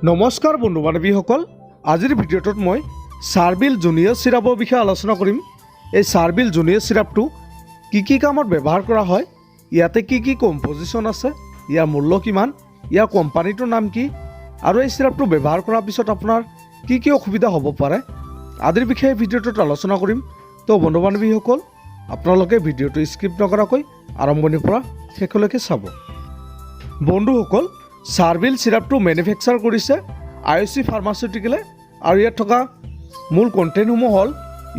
নমস্কাৰ বন্ধু বান্ধৱীসকল, আজিৰ ভিডিঅ'টোত মই চাৰ্ভিল জুনিয়ৰ চিৰাপৰ বিষয়ে আলোচনা কৰিম। এই চাৰ্ভিল জুনিয়ৰ চিৰাপটো কি কামত ব্যৱহাৰ কৰা হয়, ইয়াতে কি কম্পজিশ্যন আছে, ইয়াৰ মূল্য কিমান, ইয়াৰ কোম্পানীটোৰ নাম কি, আৰু এই চিৰাপটো ব্যৱহাৰ কৰাৰ পিছত আপোনাৰ কি অসুবিধা হ'ব পাৰে আদিৰ বিষয়ে ভিডিঅ'টোত আলোচনা কৰিম। তো বন্ধু বান্ধৱীসকল, আপোনালোকে ভিডিঅ'টো স্কিপ নকৰাকৈ আৰম্ভণিৰ পৰা শেষলৈকে চাব। বন্ধুসকল, চাৰ্ভিল চিৰাপটো মেনুফেকচাৰ কৰিছে IOC ফাৰ্মাচিউটিকেলে আৰু ইয়াত থকা মূল কণ্টেণ্টসমূহ হ'ল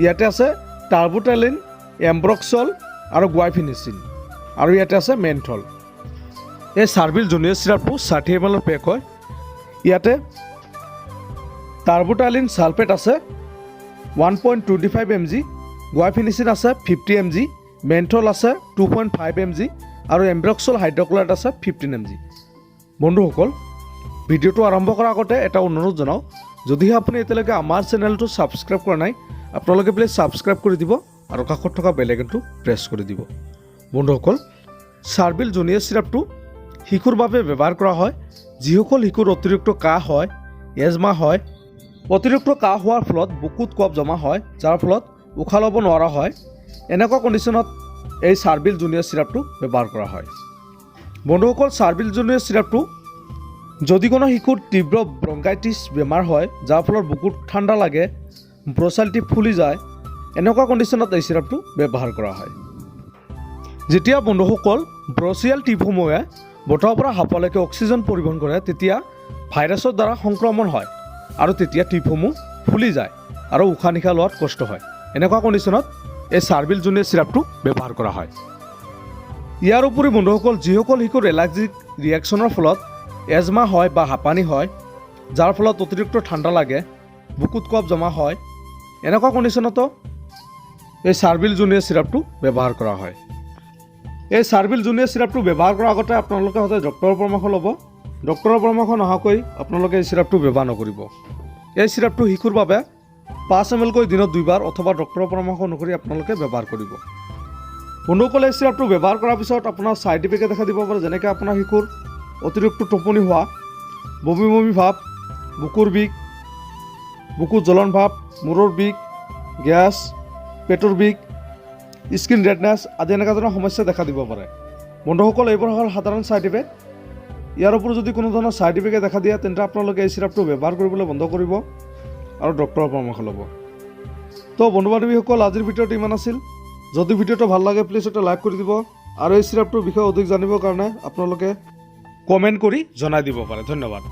ইয়াতে আছে টাৰ্বোটালিন, এম্ব্ৰক্সল আৰু গুৱাইফিনিচিন, আৰু ইয়াতে আছে মেন্থল। এই চাৰ্ভিল জুনিয়ৰ চিৰাপটো 60 ml পেক হয়। ইয়াতে টাৰ্বোটালিন ছালফেট আছে 1.25 mg, গুৱাইফিনিচিন আছে 50 mg, মেন্থল আছে 2.5 mg আৰু এম্ব্ৰক্সল হাইড্ৰক্লৰাইড আছে 15 mg। বন্ধুসকল, ভিডিঅ'টো আৰম্ভ কৰাৰ আগতে এটা অনুৰোধ জনাওঁ, যদিহে আপুনি এতিয়ালৈকে আমাৰ চেনেলটো ছাবস্ক্ৰাইব কৰা নাই, আপোনালোকে প্লিজ ছাবস্ক্ৰাইব কৰি দিব আৰু কাষত থকা বেল আইকনটো প্ৰেছ কৰি দিব। বন্ধুসকল, চাৰ্ভিল জুনিয়ৰ চিৰাপটো শিশুৰ বাবে ব্যৱহাৰ কৰা হয়। যিসকল শিশুৰ অতিৰিক্ত কাহ হয়, এজমা হয়, অতিৰিক্ত কাহ হোৱাৰ ফলত বুকুত কফ জমা হয়, যাৰ ফলত উশাহ ল'ব নোৱাৰা হয়, এনেকুৱা কণ্ডিশ্যনত এই চাৰ্ভিল জুনিয়ৰ চিৰাপটো ব্যৱহাৰ কৰা হয়। বন্ধুসকল, চাৰ্ভিল জুনিয়ৰ চিৰাপটো যদি কোনো শিশুৰ তীব্ৰ ব্ৰংকাইটিছ বেমাৰ হয়, যাৰ ফলত বুকুত ঠাণ্ডা লাগে, ব্ৰচালটি ফুলি যায়, এনেকুৱা কণ্ডিশ্যনত এই চিৰাপটো ব্যৱহাৰ কৰা হয়। যেতিয়া বন্ধুসকল ব্ৰচিয়াল টিউবসমূহে বতাহৰ পৰা হাপালৈকে অক্সিজেন পৰিবহণ কৰে, তেতিয়া ভাইৰাছৰ দ্বাৰা সংক্ৰমণ হয় আৰু তেতিয়া টিউবসমূহ ফুলি যায় আৰু উশাহ নিশাহ লোৱাত কষ্ট হয়। এনেকুৱা কণ্ডিশ্যনত এই চাৰ্ভিল জুনিয়ৰ চিৰাপটো ব্যৱহাৰ কৰা হয়। ইয়াৰ উপৰি বন্ধুসকল, যিসকল শিশুৰ এলাৰ্জিক ৰিয়েকশ্যনৰ ফলত এজমা হয় বা হাঁপানি হয়, যাৰ ফলত অতিৰিক্ত ঠাণ্ডা লাগে, বুকুত কফ জমা হয়, এনেকুৱা কণ্ডিশ্যনতো এই চাৰ্ভিল জুনিয়ৰ চিৰাপটো ব্যৱহাৰ কৰা হয়। এই চাৰ্ভিল জুনিয়ৰ চিৰাপটো ব্যৱহাৰ কৰাৰ আগতে আপোনালোকে সদায় ডক্টৰৰ পৰামৰ্শ ল'ব। ডক্টৰৰ পৰামৰ্শ নোহোৱাকৈ আপোনালোকে এই চিৰাপটো ব্যৱহাৰ নকৰিব। এই চিৰাপটো শিশুৰ বাবে 5 ml কৈ দিনত 2 বাৰ অথবা ডক্টৰৰ পৰামৰ্শ অনুসৰি আপোনালোকে ব্যৱহাৰ কৰিব। বন্ধুসকল, এই চিৰাপটো ব্যৱহাৰ কৰাৰ পিছত আপোনাৰ ছাইড ইফেক্টে দেখা দিব পাৰে, যেনেকৈ আপোনাৰ শিশুৰ অতিৰিক্ত টোপনি হোৱা, বমি ভাৱ, বুকুৰ বিষ, বুকুৰ জ্বলন ভাৱ, মূৰৰ বিষ, গেছ, পেটৰ বিষ, স্কিন ৰেডনেছ আদি এনেকুৱা ধৰণৰ সমস্যা দেখা দিব পাৰে। বন্ধুসকল, এইবোৰ হ'ল সাধাৰণ ছাইড ইফেক্ট। ইয়াৰ উপৰি যদি কোনো ধৰণৰ ছাইড ইফেক্টে দেখা দিয়ে, তেন্তে আপোনালোকে এই চিৰাপটো ব্যৱহাৰ কৰিবলৈ বন্ধ কৰিব আৰু ডক্টৰৰ পৰামৰ্শ ল'ব। তো বন্ধু বান্ধৱীসকল, আজিৰ ভিডিঅ'টো ইমান আছিল। যদি ভিডিঅ'টো ভাল লাগে প্লিজ এটা লাইক কৰি দিব আৰু এই চিৰাপটোৰ বিষয়ে অধিক জানিবৰ কাৰণে আপোনালোকে কমেণ্ট কৰি জনাই দিব পাৰে। ধন্যবাদ।